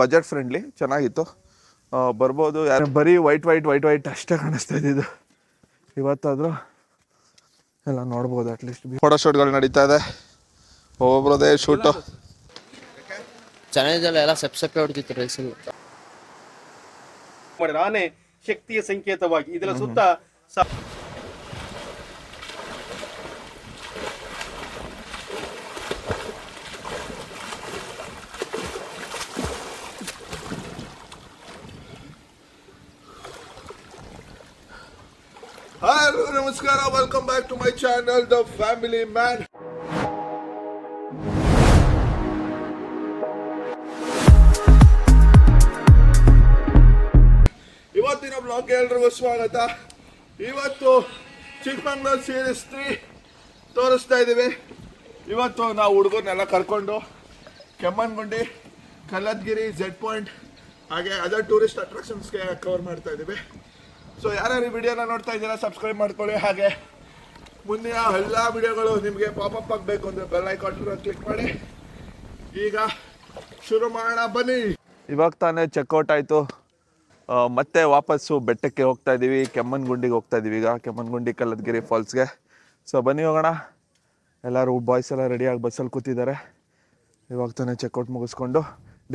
Budget friendly ಚೆನ್ನಾಗಿತ್ತು. ಬರ್ಬೋದು. ಬರೀ ವೈಟ್ ಅಷ್ಟೇ ಕಾಣಿಸ್ತಾ ಇದ್ದಿದ್ದು. ಇವತ್ತಾದರೂ ಎಲ್ಲ ನೋಡ್ಬೋದು. ಅಟ್ಲೀಸ್ಟ್ ಫೋಟೋ ಶೂಟ್ಗಳು ನಡೀತಾ ಇದೆ. ಒಬ್ಬೊಬ್ರದೇ ಶೂಟು ಚೆನ್ನಾಗಿದ್ದಲ್ಲ, ಎಲ್ಲ ಸೆಪ್ಸೆಪ್ಪೆ ಹೊಡ್ತಿತ್ತು ರೈಸಲ್ಲಿ. ಆನೆ ಶಕ್ತಿಯ ಸಂಕೇತವಾಗಿ ಇದರ ಸುತ್ತ ಹಲೋ ನಮಸ್ಕಾರ, welcome back to my channel the family man. ಇವತ್ತಿನ ಬ್ಲಾಗ್ಗೆ ಎಲ್ರಿಗೂ ಸ್ವಾಗತ. ಇವತ್ತು ಚಿಕ್ಕಮಂಗ್ಳೂರು ಸೀರೀಸ್ 3 ತೋರಿಸ್ತಾ ಇದ್ದೀವಿ. ಇವತ್ತು ನಾವು ಹುಡುಗರನ್ನೆಲ್ಲ ಕರ್ಕೊಂಡು ಕೆಮ್ಮಣ್ಣಗುಂಡಿ, ಕಲ್ಲತ್ಗಿರಿ, ಝೆಡ್ ಪಾಯಿಂಟ್ ಹಾಗೆ ಅದರ್ ಟೂರಿಸ್ಟ್ ಅಟ್ರಾಕ್ಷನ್ಸ್ಗೆ ಕವರ್ ಮಾಡ್ತಾ ಇದ್ದೀವಿ. ಸೊ ಯಾರ್ಯಾರು ಈ ವಿಡಿಯೋನ ನೋಡ್ತಾ ಇದ್ದೀರಾ ಸಬ್ಸ್ಕ್ರೈಬ್ ಮಾಡ್ಕೊಳ್ಳಿ. ಹಾಗೆ ಮುಂದಿನ ಎಲ್ಲ ವಿಡಿಯೋಗಳು ನಿಮಗೆ ಪಾಪಪ್ ಆಗಬೇಕು ಅಂದರೆ ಬೆಲ್ ಐಕಾನ್ ಕ್ಲಿಕ್ ಮಾಡಿ. ಈಗ ಶುರು ಮಾಡೋಣ ಬನ್ನಿ. ಇವಾಗ ತಾನೇ ಚೆಕ್ಔಟ್ ಆಯಿತು. ಮತ್ತೆ ವಾಪಸ್ಸು ಬೆಟ್ಟಕ್ಕೆ ಹೋಗ್ತಾ ಇದ್ದೀವಿ. ಕೆಮ್ಮಣ್ಣಗುಂಡಿಗೆ ಹೋಗ್ತಾ ಇದ್ದೀವಿ. ಈಗ ಕೆಮ್ಮಣ್ಣಗುಂಡಿ ಕಲ್ಲತ್ಗಿರಿ ಫಾಲ್ಸ್ಗೆ. ಸೊ ಬನ್ನಿ ಹೋಗೋಣ. ಎಲ್ಲರೂ ಬಾಯ್ಸ್ ಎಲ್ಲ ರೆಡಿಯಾಗಿ ಬಸ್ಸಲ್ಲಿ ಕೂತಿದ್ದಾರೆ. ಇವಾಗ ತಾನೇ ಚೆಕ್ಔಟ್ ಮುಗಿಸ್ಕೊಂಡು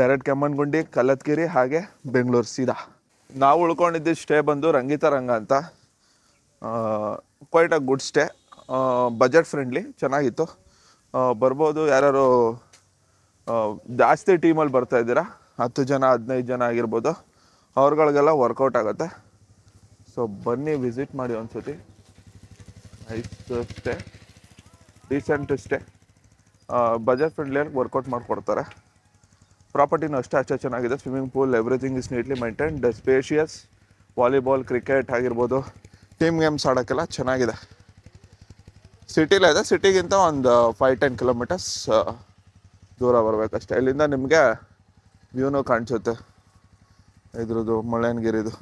ಡೈರೆಕ್ಟ್ ಕೆಮ್ಮಣ್ಣಗುಂಡಿ, ಕಲ್ಲತ್ಗಿರಿ ಹಾಗೆ ಬೆಂಗಳೂರು ಸೀದಾ. ನಾವು ಉಳ್ಕೊಂಡಿದ್ದು ಸ್ಟೇ ಬಂದು ರಂಗಿತರಂಗ ಅಂತ. Quite a good stay, budget friendly ಚೆನ್ನಾಗಿತ್ತು. ಬರ್ಬೋದು. ಯಾರು ಜಾಸ್ತಿ ಟೀಮಲ್ಲಿ ಬರ್ತಾ ಇದ್ದೀರಾ, 10 ಜನ 15 ಜನ ಆಗಿರ್ಬೋದು, ಅವ್ರುಗಳಿಗೆಲ್ಲ ವರ್ಕೌಟ್ ಆಗುತ್ತೆ. ಸೊ ಬನ್ನಿ ವಿಸಿಟ್ ಮಾಡಿ ಒಂದ್ಸತಿ. Nice stay, decent stay, budget ಫ್ರೆಂಡ್ಲಿಯಾಗಿ ವರ್ಕೌಟ್ ಮಾಡಿಕೊಡ್ತಾರೆ. ಪ್ರಾಪರ್ಟಿನೂ ಅಷ್ಟೇ ಚೆನ್ನಾಗಿದೆ. Swimming pool, everything is neatly maintained, spacious. Volleyball, cricket ಆಗಿರ್ಬೋದು, ಟೀಮ್ ಗೇಮ್ಸ್ ಆಡೋಕ್ಕೆಲ್ಲ ಚೆನ್ನಾಗಿದೆ. ಸಿಟಿಲೇ ಇದೆ. ಸಿಟಿಗಿಂತ ಒಂದು 5-10 ಕಿಲೋಮೀಟರ್ಸ್ ದೂರ ಬರಬೇಕಷ್ಟೇ. ಇಲ್ಲಿಂದ ನಿಮಗೆ ವ್ಯೂನೂ ಕಾಣಿಸುತ್ತೆ ಇದ್ರದ್ದು, ಮುಳ್ಳಯ್ಯನಗಿರಿದು.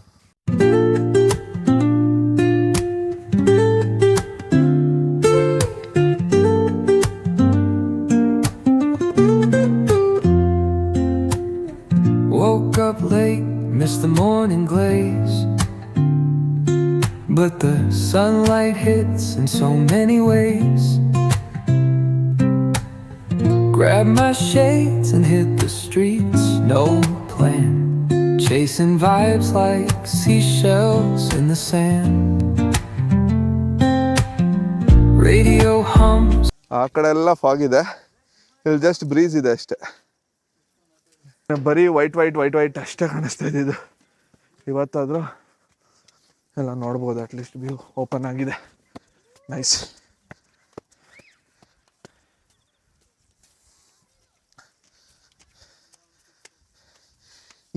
Woke up late, missed the morning glaze, but the sunlight hits in so many ways. Grabbed my shades and hit the streets, no plan, chasing vibes like seashells in the sand. Radio hums. ಆ ಕಡೆ ಎಲ್ಲ fog ಇದೆ, ಇಲ್ಲಿ just breeze ಇದೆ ಅಷ್ಟೇ. ಬರೀ white ಅಷ್ಟೇ ಕಾಣಿಸ್ತಾ ಇದ್ದಿದ್ದು. ಇವತ್ತಾದರೂ ಎಲ್ಲ ನೋಡ್ಬೋದು. ಅಟ್ಲೀಸ್ಟ್ ವ್ಯೂ ಓಪನ್ ಆಗಿದೆ. ನೈಸ್.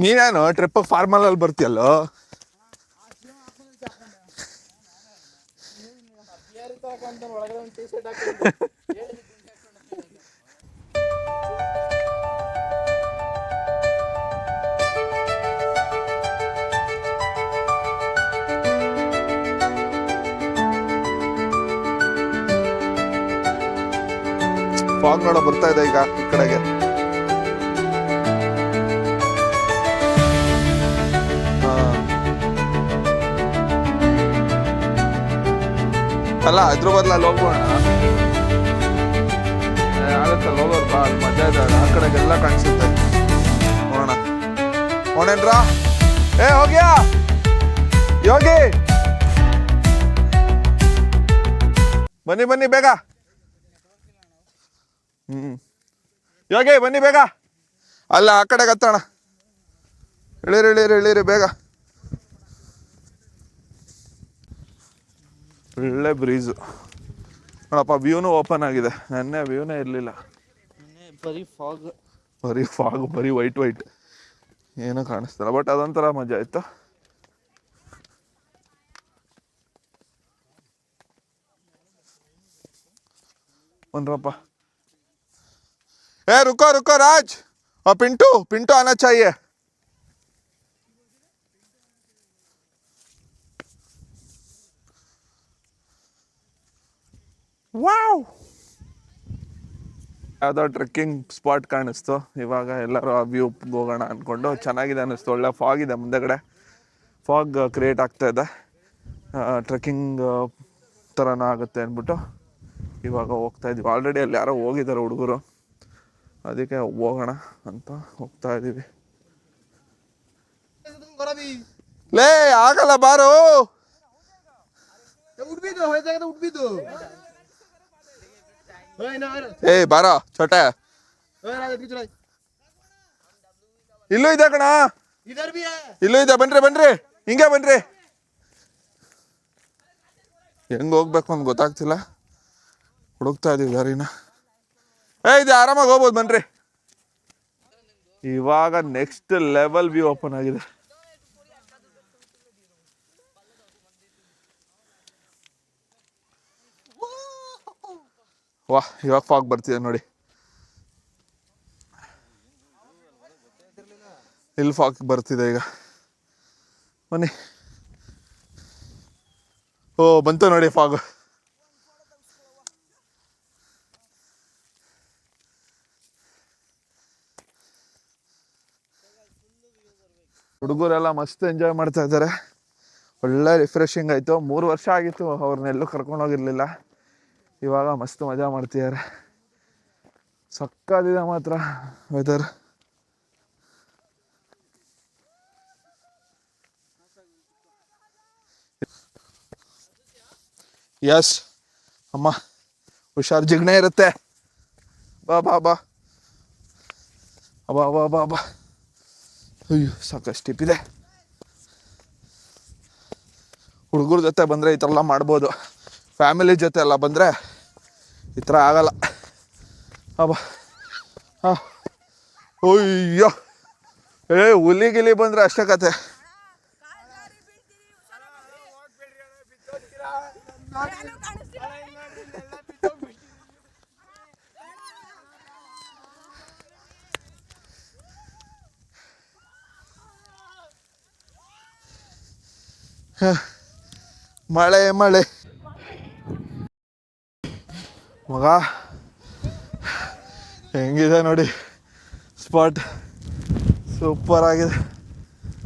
ನೀನೇನು ಟ್ರಿಪ್ ಫಾರ್ಮಲಲ್ಲಿ ಬರ್ತೀಯಲ್ಲೋ? ಫಾಗ್ ನೋಡ ಬರ್ತಾ ಇದೆ ಈಗ ಈ ಕಡೆಗೆ. ಅಲ್ಲ ಅದ್ರ ಬದಲು ಅಲ್ಲಿ ಹೋಗೋಣ. ಆಗುತ್ತಲ್ಲ ಹೋಗೋರು ಬಾ, ಅಲ್ಲಿ ಮಜಾ ಇದೆ. ಆ ಕಡೆಗೆಲ್ಲ ಕಾಣಿಸುತ್ತೆ. ನೋಡೋಣ. ನೋಡೇನ್ರಾ? ಹೋಗ್ಯಾ ಯೋಗಿ? ಬನ್ನಿ ಬೇಗ. ಯೋಗಿ ಬನ್ನಿ ಬೇಗ. ಅಲ್ಲ ಆ ಕಡೆಗೆ ಹತ್ತೋಣ. ಇಳೀರಿ ಬೇಗ. ಒಳ್ಳೆ ಬ್ರೀಸು ನೋಡಪ್ಪ. ವ್ಯೂನು ಓಪನ್ ಆಗಿದೆ. ನೆನ್ನೆ ವ್ಯೂನೇ ಇರಲಿಲ್ಲ. ಬರೀ ಫಾಗ್, ಬರೀ ವೈಟ್ ಏನೂ ಕಾಣಿಸ್ತಲ್ಲ. ಬಟ್ ಅದೊಂಥರ ಮಜಾ ಇತ್ತು. ಬನ್ರಪ್ಪ. रुको राज और पिंटू आना चाहिए. वाओ ಯಾವುದೋ ಟ್ರೆಕ್ಕಿಂಗ್ ಸ್ಪಾಟ್ ಕಾಣಿಸ್ತು. ಇವಾಗ ಎಲ್ಲರೂ ಆ ವ್ಯೂ ಹೋಗೋಣ ಅಂದ್ಕೊಂಡು, ಚೆನ್ನಾಗಿದೆ ಅನ್ನಿಸ್ತು. ಒಳ್ಳೆ ಫಾಗ್ ಇದೆ ಮುಂದೆಗಡೆ, ಫಾಗ್ ಕ್ರಿಯೇಟ್ ಆಗ್ತಾ ಇದೆ. ಟ್ರೆಕ್ಕಿಂಗ್ ಥರನ ಆಗುತ್ತೆ ಅಂದ್ಬಿಟ್ಟು ಇವಾಗ ಹೋಗ್ತಾ ಇದ್ವಿ. ಆಲ್ರೆಡಿ ಅಲ್ಲಿ ಯಾರೋ ಹೋಗಿದ್ದಾರೆ ಹುಡುಗರು, ಅದಕ್ಕೆ ಹೋಗೋಣ ಅಂತ ಹೋಗ್ತಾ ಇದ್ದೀವಿ. ಲೇ ಆಗಲ್ಲ ಬಾರೋ, ಏ ಬಾರೋ ಚೋಟೆ. ಇಲ್ಲೂ ಇದೆ ಕಣ, ಇಲ್ಲೂ ಇದೆ. ಬನ್ರಿ ಬನ್ರಿ, ಹಿಂಗೆ ಬನ್ರಿ. ಹೆಂಗ್ ಹೋಗ್ಬೇಕು ಅಂತ ಗೊತ್ತಾಗ್ತಿಲ್ಲ, ಹುಡುಕ್ತಾ ಇದೀವಿ ದಾರಿನ. ಇದೆ ಆರಾಮಾಗಿ ಹೋಗ್ಬೋದು ಬನ್ರಿ. ಇವಾಗ ನೆಕ್ಸ್ಟ್ ಲೆವೆಲ್ ವ್ಯೂ ಓಪನ್ ಆಗಿದೆ. ವಾಹ್, ಇವಾಗ ಫಾಗ್ ಬರ್ತಿದೆ ನೋಡಿ. ಇಲ್ಲಿ ಫಾಗ್ ಬರ್ತಿದೆ ಈಗ. ಬನ್ನಿ. ಓ ಬಂತು ನೋಡಿ ಫಾಗ್. ಹುಡುಗರೆಲ್ಲ ಮಸ್ತ್ ಎಂಜಾಯ್ ಮಾಡ್ತಾ ಇದ್ದಾರೆ. ಒಳ್ಳೆ ರಿಫ್ರೆಶಿಂಗ್ ಆಯಿತು. 3 ವರ್ಷ ಆಗಿತ್ತು ಅವ್ರನ್ನೆಲ್ಲೂ ಕರ್ಕೊಂಡೋಗಿರ್ಲಿಲ್ಲ. ಇವಾಗ ಮಸ್ತ್ ಮಜಾ ಮಾಡ್ತಿದ್ದಾರೆ. ಸಕ್ಕತ್ತಿದೆ ಮಾತ್ರ ವೆದರ್. ಯಸ್ ಅಮ್ಮ, ಹುಷಾರ್, ಜಿಗ್ಣೆ ಇರುತ್ತೆ. ಬಾ ಬಾ ಬಾ ಬಾ ಬಾ ಬಾ ಬಾ. ಅಯ್ಯೋ ಸಾಕಷ್ಟು ಟಿಪ್ಪಿದೆ. ಹುಡುಗರ ಜೊತೆ ಬಂದರೆ ಈ ಥರ ಎಲ್ಲ ಮಾಡ್ಬೋದು. ಫ್ಯಾಮಿಲಿ ಜೊತೆ ಎಲ್ಲ ಬಂದರೆ ಈ ಥರ ಆಗಲ್ಲ. ಅಬ್ಬಾ ಹಾಂ, ಅಯ್ಯೋ ಹುಲಿ ಗಿಲಿ ಬಂದರೆ ಅಷ್ಟೇ ಕತೆ. ಮಳೆ ಮಳೆ ಮಗ, ಹೆಂಗಿದೆ ನೋಡಿ ಸ್ಪಾಟ್. ಸೂಪರ್ ಆಗಿದೆ.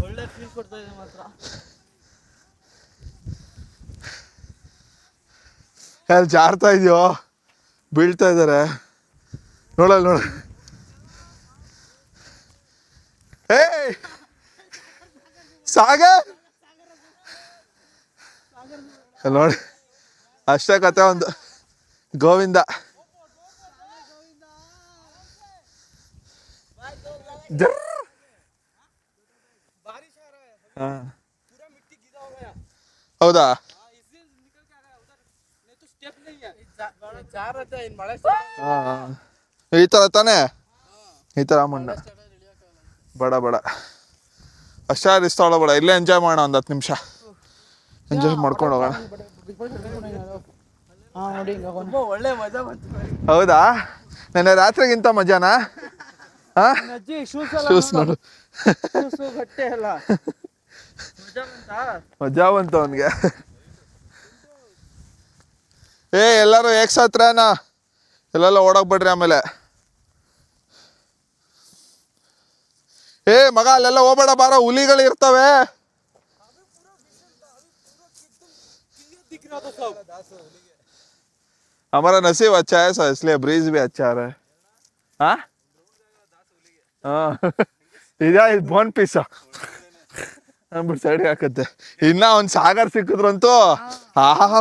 ಒಳ್ಳೆ ಫೀಲ್ ಕೊಡ್ತಾ ಇದೆ ಮಾತ್ರ. ಅಲ್ಲಿ ಜಾರ್ತಾ ಇದೆಯೋ, ಬೀಳ್ತಾ ಇದ್ದಾರೆ ನೋಡಲ್ಲ ನೋಡ. ಏ ಸಾಗರ್ ನೋಡಿ, ಅಷ್ಟೇ ಕತೆ. ಒಂದು ಗೋವಿಂದ. ಹೌದಾ, ಈ ಥರ ತಾನೇ, ಈ ಥರ ಮಣ್ಣು. ಬೇಡ ಬೇಡ, ಅಷ್ಟೇ ರಿಸ್ಕ್ ತೊಗೊಳಬೇಡ. ಇಲ್ಲೇ ಎಂಜಾಯ್ ಮಾಡೋಣ, ಒಂದು 10 ನಿಮಿಷ ಎಂಜಾಯ್ ಮಾಡ್ಕೊಂಡು ಹೋಗೋಣ. ಹೌದಾ, ನೆನ್ನೆ ರಾತ್ರಿಗಿಂತ ಮಜಾನಾ? ಶೂಸ್ ನೋಡು, ಮಜಾ ಬಂತು ಅವನಿಗೆ. ಎಲ್ಲರೂ ಏಕ್ಸತ್ರನಾ, ಎಲ್ಲೆಲ್ಲ ಓಡೋಗ್ಬಿಡ್ರಿ ಆಮೇಲೆ. ಮಗ ಅಲ್ಲೆಲ್ಲ ಹೋಗ್ಬೇಡ ಬಾರೋ, ಹುಲಿಗಳು ಇರ್ತವೆ. हमारा नसीब अच्छा है सर, इसलिए ब्रीज भी अच्छा आ रहा है. हाँ ಇದೇ ಬೋನ್ ಪೀಸ ಅಂದ್ಬಿಟ್ಟು ಸೈಡ್ಗೆ ಹಾಕತ್ತೆ. ಇನ್ನ ಒಂದು ಸಾಗರ್ ಸಿಕ್ಕಿದ್ರಂತೂ ಆಹಾ,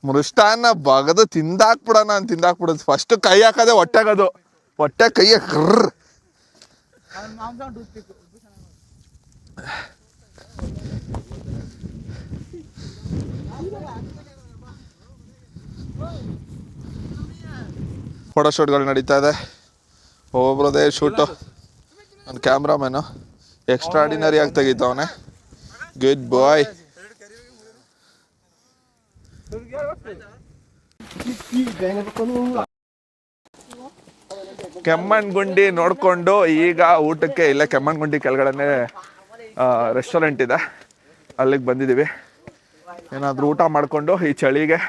ಮೃಷ್ಟಾನ್ನ ಬಗದು ತಿಂದಾಕ್ಬಿಡೋಣ ಅಂತ ತಿಂದಾಕ್ಬಿಡೋದು. ಫಸ್ಟ್ ಕೈ ಹಾಕೋದೆ ಹೊಟ್ಟೆಗದು, ಹೊಟ್ಟೆ ಕೈಯ ಕರ್ರ್. ಫೋಟೋ ಶೂಟ್ಗಳು ನಡೀತಾ ಇದೆ. ಒಬ್ಬೊಬ್ರದೇ ಶೂಟು. ನನ್ನ ಕ್ಯಾಮ್ರಾಮನ್ನು ಎಕ್ಸ್ಟ್ರಾಡಿನರಿ ಆಗಿ ತೆಗಿತಾವನೆ. ಗುಡ್ ಬಾಯ್. ಕೆಮ್ಮಣ್ಗುಂಡಿ ನೋಡಿಕೊಂಡು ಈಗ ಊಟಕ್ಕೆ ಇಲ್ಲೇ ಕೆಮ್ಮಣ್ಗುಂಡಿ ಕೆಳಗಡೆ ರೆಸ್ಟೋರೆಂಟ್ ಇದೆ, ಅಲ್ಲಿಗೆ ಬಂದಿದ್ದೀವಿ. ಏನಾದರೂ ಊಟ ಮಾಡಿಕೊಂಡು ಈ ಚಳಿಗೆ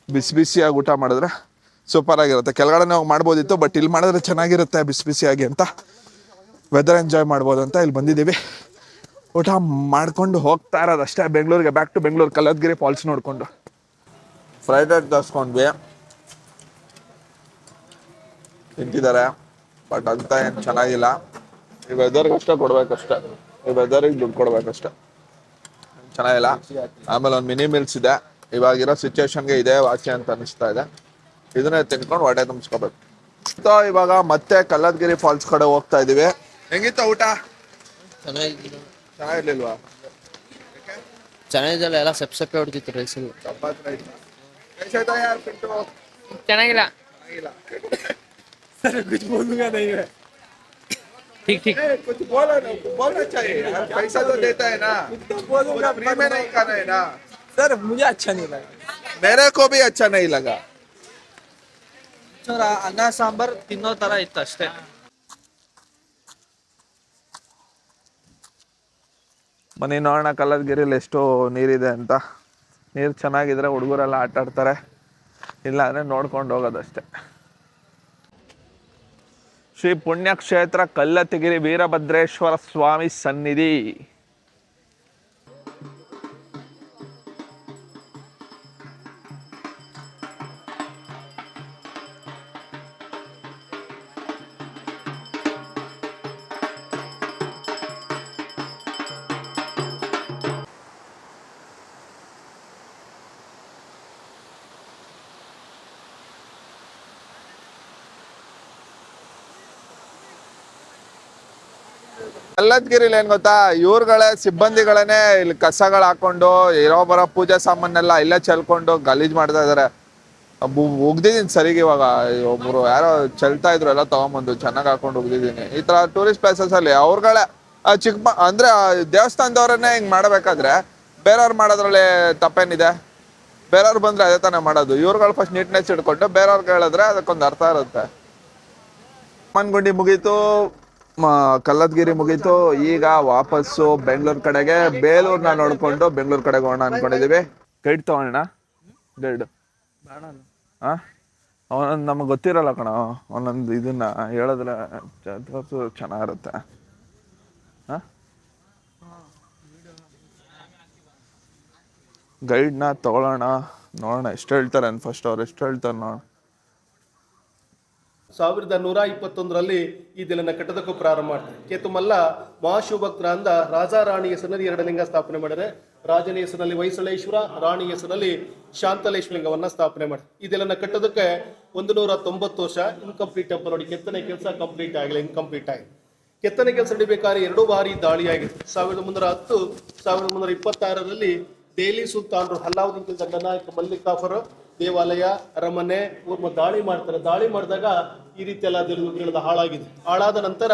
ಬಿಸಿಯಾಗಿ ಊಟ ಮಾಡಿದ್ರೆ ಸೂಪರ್ ಆಗಿರುತ್ತೆ. ಕೆಳಗಡೆ ನಾವು ಮಾಡ್ಬೋದಿತ್ತು, ಬಟ್ ಇಲ್ಲಿ ಮಾಡಿದ್ರೆ ಚೆನ್ನಾಗಿರುತ್ತೆ ಬಿಸಿ ಬಿಸಿಯಾಗಿ ಅಂತ, ವೆದರ್ ಎಂಜಾಯ್ ಮಾಡ್ಬೋದು ಅಂತ ಇಲ್ಲಿ ಬಂದಿದ್ದೀವಿ. ಊಟ ಮಾಡ್ಕೊಂಡು ಹೋಗ್ತಾ ಇರೋದು ಅಷ್ಟೇ ಬೆಂಗಳೂರಿಗೆ, back to Bengaluru, Kallathgiri falls ನೋಡಿಕೊಂಡು. ಫ್ರೈಡ್ ರೈಸ್ ತರಿಸ್ಕೊಂಡ್ವಿ, ತಿಂತಿದ್ದಾರೆ, ಬಟ್ ಅಂತ ಏನು ಚೆನ್ನಾಗಿಲ್ಲ. ಈ ವೆದರ್ಗೆ ಅಷ್ಟೇ ಕೊಡ್ಬೇಕಷ್ಟೆ, ಈ ವೆದರಿಗೆ ದುಡ್ಡು ಕೊಡ್ಬೇಕಷ್ಟೆ, ಚೆನ್ನಾಗಿಲ್ಲ. ಆಮೇಲೆ ಒಂದು ಮಿನಿ ಮಿಲ್ಸ್ ಇದೆ, ಇವಾಗಿರೋ ಸಿಚುವೇಶನ್ಗೆ ಇದೇ ವಾಸಿ ಅಂತ ಅನಿಸ್ತಾ ಇದೆ. ಇದನ್ನೇ ತಿನ್ಕೊಂಡು ಹೊಟ್ಟೆ ತುಂಬಿಸ್ಕೋಬೇಕು. ಇವಾಗ ಮತ್ತೆ ಕಲ್ಲತ್ಗಿರಿ ಫಾಲ್ಸ್ ಕಡೆ ಹೋಗ್ತಾ ಇದೀವಿ. ಹೆಂಗಿತ್ತ ಊಟ? ಚೆನ್ನಾಗಿರ್ಲಿಲ್ವಾ? ಚೆನ್ನಾಗಿದ್ದಲ್ಲ, ಎಲ್ಲ ಸೆಪ್ಸೆಪ್ಪೆ ಹೊಡ್ತಿತ್ತು ರೈಸಲ್ಲಿ. ಚಪಾತಿ ರೈಸ್ ಆಯ್ತಾ ಯಾರು ಪಿಂಟು? ಚೆನ್ನಾಗಿಲ್ಲ. ठीक ठीक कुछ बोलना चाहिए यार, पैसा तो देता है ना, फ्री में नहीं खाना है ना सर. मुझे अच्छा नहीं लगा. मेरे को भी अच्छा नहीं लगा. ಅನ್ನ ಸಾಂಬಾರ್ ತಿನ್ನೋ ತರ ಇತ್ತು ಅಷ್ಟೇ. ಬನ್ನಿ ನೋಡೋಣ ಕಲ್ಲತ್ಗಿರಿಲಿ ಎಷ್ಟು ನೀರಿದೆ ಅಂತ. ನೀರು ಚೆನ್ನಾಗಿದ್ರೆ ಹುಡುಗರೆಲ್ಲ ಆಟ ಆಡ್ತಾರೆ, ಇಲ್ಲ ಅಂದರೆ ನೋಡ್ಕೊಂಡು ಹೋಗೋದಷ್ಟೇ. ಶ್ರೀ ಪುಣ್ಯಕ್ಷೇತ್ರ ಕಲ್ಲತ್ತಗಿರಿ ವೀರಭದ್ರೇಶ್ವರ ಸ್ವಾಮಿ ಸನ್ನಿಧಿ. ಕಲ್ಲತ್ಗಿರಿಲಿ ಏನ್ ಗೊತ್ತಾ, ಇವ್ರುಗಳೇ ಸಿಬ್ಬಂದಿಗಳನ್ನೇ ಇಲ್ಲಿ ಕಸಗಳು ಹಾಕೊಂಡು ಇರೋ ಬರೋ ಪೂಜೆ ಸಾಮಾನೆಲ್ಲ ಇಲ್ಲೇ ಚೆಲ್ಕೊಂಡು ಗಲೀಜ್ ಮಾಡ್ತಾ ಇದಾರೆ. ಉಗ್ದಿದ್ದೀನಿ ಸರಿಗೆ. ಇವಾಗ ಒಬ್ರು ಯಾರೋ ಚೆಲ್ತಾ ಇದ್ರು, ಎಲ್ಲ ತಗೊಂಬಂದು ಚೆನ್ನಾಗಿ ಹಾಕೊಂಡು ಉಗ್ದಿದ್ದೀನಿ. ಈ ತರ ಟೂರಿಸ್ಟ್ ಪ್ಲೇಸಸ್ ಅಲ್ಲಿ ಅವ್ರುಗಳೇ ಅಂದ್ರೆ ದೇವಸ್ಥಾನದವ್ರನ್ನೇ ಹಿಂಗ್ ಮಾಡ್ಬೇಕಾದ್ರೆ ಬೇರೆಯವ್ರು ಮಾಡೋದ್ರಲ್ಲಿ ತಪ್ಪೇನಿದೆ? ಬೇರೆಯವ್ರು ಬಂದ್ರೆ ಅದೇ ತಾನೇ ಮಾಡೋದು. ಇವ್ರುಗಳು ಫಸ್ಟ್ ನೀಟ್ನೆಸ್ ಇಟ್ಕೊಂಡು ಬೇರೆಯವ್ರಿಗೆ ಹೇಳಿದ್ರೆ ಅದಕ್ಕೊಂದು ಅರ್ಥ ಇರುತ್ತೆ. ಮನ್ಗುಂಡಿ ಮುಗೀತು, ಕಲ್ಲತ್ಗಿರಿ ಮುಗೀತು. ಈಗ ವಾಪಸ್ಸು ಬೆಂಗಳೂರು ಕಡೆಗೆ, ಬೇಲೂರ್ನ ನೋಡ್ಕೊಂಡು ಬೆಂಗಳೂರು ಕಡೆಗೆ ಹೋಗೋಣ ಅನ್ಕೊಂಡಿದೀವಿ. ಗೈಡ್ ತಗೋಣ, ಗೈಡ್ ಅವನೊಂದು ನಮಗೆ ಗೊತ್ತಿರಲ್ಲ ಕಣ, ಒಂದೊಂದು ಇದನ್ನ ಹೇಳಿದ್ರೆ ಚೆನ್ನಾಗಿರುತ್ತೆ. ಗೈಡ್ನ ತಗೊಳ್ಳೋಣ, ನೋಡೋಣ ಎಷ್ಟು ಹೇಳ್ತಾರೆ ಅಂತ. ಫಸ್ಟ್ ಅವ್ರು ಎಷ್ಟು ಹೇಳ್ತಾರೆ ನೋಡೋಣ. 1121ರಲ್ಲಿ ಈ ದಿನನ ಕಟ್ಟೋದಕ್ಕೂ ಪ್ರಾರಂಭ ಮಾಡ್ತಾರೆ. ಕೇತುಮಲ್ಲ ಮಹಾಶಿವಭಕ್ತರ ಅಂದ ರಾಜ ರಾಣಿ ಹೆಸರಿನಲ್ಲಿ 2 ಲಿಂಗ ಸ್ಥಾಪನೆ ಮಾಡಿದರೆ. ರಾಜನ ಹೆಸರಿನಲ್ಲಿ ಹೊಯ್ಸಳೇಶ್ವರ, ರಾಣಿ ಹೆಸರಿನಲ್ಲಿ ಶಾಂತಲೇಶ್ವರ ಲಿಂಗವನ್ನ ಸ್ಥಾಪನೆ ಮಾಡಿ ಈ ದಿನನ ಕಟ್ಟೋದಕ್ಕೆ 190 ವರ್ಷ. ಇನ್ಕಂಪ್ಲೀಟ್ ಟೆಂಪಲ್ ನೋಡಿ, ಕೆತ್ತನೆ ಕೆಲಸ ಕಂಪ್ಲೀಟ್ ಆಗಿಲ್ಲ, ಇನ್ಕಂಪ್ಲೀಟ್ ಆಗಿದೆ. ಕೆತ್ತನೆ ಕೆಲಸ ನಡಿಬೇಕಾದ್ರೆ 2 ಬಾರಿ ದಾಳಿಯಾಗಿದೆ. 1310, 1326ರಲ್ಲಿ ದೆಹಲಿ ಸುಲ್ತಾನರು ಅಲ್ಲಾವುದ್ದೀನ್ ದಂಡನಾಯಕ ಮಲ್ಲಿಕಾಫರ್ ದೇವಾಲಯ, ಅರಮನೆ ದಾಳಿ ಮಾಡ್ತಾರೆ. ದಾಳಿ ಮಾಡಿದಾಗ ಈ ರೀತಿ ಎಲ್ಲ ದಿನದ ಹಾಳಾಗಿದೆ. ಹಾಳಾದ ನಂತರ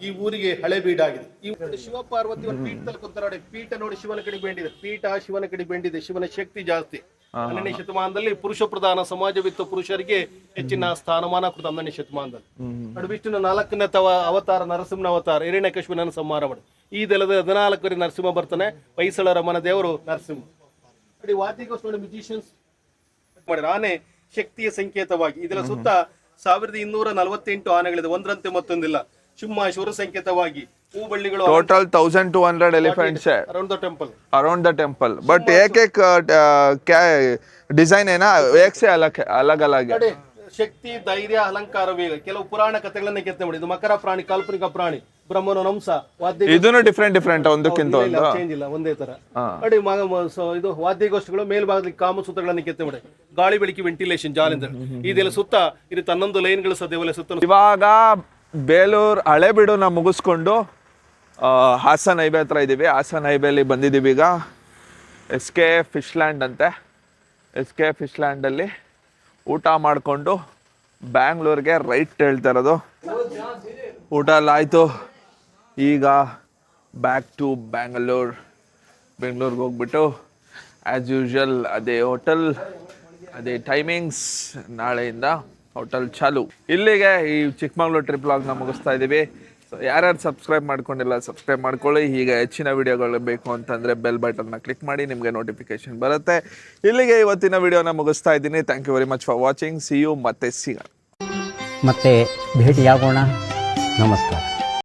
ಈ ಊರಿಗೆ ಹಳೆ ಬೀಡಾಗಿದೆ. ಈ ಶಿವ ಪಾರ್ವತಿ ಒಂದು ಪೀಠದಲ್ಲಿ ಕುಂತಾರೆ ನೋಡಿ, ಪೀಠ ನೋಡಿ ಶಿವನ ಕಡೆ ಬೆಂಡಿದೆ, ಪೀಠ ಶಿವನ ಕಡೆ ಬೆಂಡಿದೆ. ಶಿವನ ಶಕ್ತಿ ಜಾಸ್ತಿ. 12ನೇ ಶತಮಾನದಲ್ಲಿ ಪುರುಷ ಪ್ರಧಾನ ಸಮಾಜವಿತ್ತು, ಪುರುಷರಿಗೆ ಹೆಚ್ಚಿನ ಸ್ಥಾನಮಾನ ಕೊಡ್ತ 12ನೇ ಶತಮಾನದಲ್ಲಿ. ನೋಡಿ ವಿಷ್ಣುನ 4ನೇ ಅವತಾರ ನರಸಿಂಹನ ಅವತಾರ, ಹಿರಣ್ಯಕಶಿಪುನನ್ನು ಸಂಹಾರ ಮಾಡಿ. ಈ ದಲದ 14ನೇ ನರಸಿಂಹ ಬರ್ತಾನೆ, ಹೊಯ್ಸಳರ ಮನ ದೇವರು ನರಸಿಂಹ. ನೋಡಿ ವಾದ್ಯಗೋಸ್ಕರ ನೋಡಿ ಮ್ಯೂಸಿಷಿಯನ್ಸ್ ಮಾಡಿದ್ರು. ಆನೆ ಶಕ್ತಿಯ ಸಂಕೇತವಾಗಿ ಇದರ ಸುತ್ತ 1248 ಆನೆಗಳಿದೆ, ಒಂದರಂತೆ ಮತ್ತೊಂದಿಲ್ಲ. ಸಿಂಹ ಶೂರ ಸಂಕೇತವಾಗಿ, ಹೂಬಳ್ಳಿಗಳು. Total 1200 elephants around the temple. Around the temple, but एक क्या डिजाइन है ना, एक से अलग अलग है. ಶಕ್ತಿ, ಧೈರ್ಯ, ಅಲಂಕಾರ, ವೇಗ. ಕೆಲವು ಪುರಾಣ ಕಥೆಗಳನ್ನ ಕೆತ್ತನೆ ಮಾಡಿ. ಇದು ಮಕರ ಪ್ರಾಣಿ, ಕಾಲ್ಪನಿಕ ಪ್ರಾಣಿ, ಬ್ರಹ್ಮನ ಅಂಶ. ಇದನ್ನು ಡಿಫ್ರೆಂಟ್ ಒಂದಕ್ಕಿಂತ ಒಂದು ಚೇಂಜ್ ಇಲ್ಲ, ಒಂದೇ ತರ ನೋಡಿ. ಇದು ವಾದ್ಯಗೋಷ್ಠಿಗಳು ಮೇಲ್ಭಾಗದಲ್ಲಿ ಕಾಮಸೂತ್ರಗಳನ್ನು ಕೆತ್ತನೆ ಮಾಡಿ. ಗಾಳಿ ಬೆಳಕಿ ವೆಂಟಿಲೇಷನ್ ಜಾಲಿಂದ ಇದೆಲ್ಲ ಸುತ್ತ ಇದು 11 ಲೈನ್ಗಳ ದೇವಾಲಯ ಸುತ್ತ. ಇವಾಗ ಬೇಲೂರು ಹಳೆಬೀಡುನ ಮುಗಿಸ್ಕೊಂಡು ಹಾಸನ್ ಹೈವೇ ಹತ್ರ ಇದ್ದೀವಿ. ಹಾಸನ್ ಹೈವೇಲಿ ಬಂದಿದ್ದೀವಿ ಈಗ. SK ಫಿಶ್ ಲ್ಯಾಂಡ್ ಅಂತೆ. SK ಫಿಶ್ ಲ್ಯಾಂಡಲ್ಲಿ ಊಟ ಮಾಡಿಕೊಂಡು ಬ್ಯಾಂಗ್ಳೂರ್ಗೆ ರೈಟ್ ಹೇಳ್ತಾ ಇರೋದು. ಊಟ ಎಲ್ಲ ಆಯಿತು. ಈಗ ಬ್ಯಾಕ್ ಟು ಬೆಂಗಳೂರಿಗೆ ಹೋಗ್ಬಿಟ್ಟು ಆ್ಯಸ್ ಯೂಶ್ವಲ್ ಅದೇ ಹೋಟೆಲ್, ಅದೇ ಟೈಮಿಂಗ್ಸ್. ನಾಳೆಯಿಂದ ಹೋಟೆಲ್ ಚಾಲು. ಇಲ್ಲಿಗೆ ಈ ಚಿಕ್ಕಮಗಳೂರು ಟ್ರಿಪ್ ಲಾಗ್ನ ಮುಗಿಸ್ತಾ ಇದ್ದೀವಿ. ಸೊ ಯಾರ್ಯಾರು ಸಬ್ಸ್ಕ್ರೈಬ್ ಮಾಡ್ಕೊಂಡಿಲ್ಲ ಸಬ್ಸ್ಕ್ರೈಬ್ ಮಾಡ್ಕೊಳ್ಳಿ. ಈಗ ಹೆಚ್ಚಿನ ವಿಡಿಯೋಗಳು ಬೇಕು ಅಂತಂದರೆ ಬೆಲ್ ಬಟನ್ನ ಕ್ಲಿಕ್ ಮಾಡಿ, ನಿಮಗೆ ನೋಟಿಫಿಕೇಶನ್ ಬರುತ್ತೆ. ಇಲ್ಲಿಗೆ ಇವತ್ತಿನ ವಿಡಿಯೋನ ಮುಗಿಸ್ತಾ ಇದ್ದೀನಿ. Thank you very much for watching. See you ಮತ್ತೆ ಸಿಗೋಣ. ಮತ್ತೆ ಭೇಟಿಯಾಗೋಣ. ನಮಸ್ಕಾರ.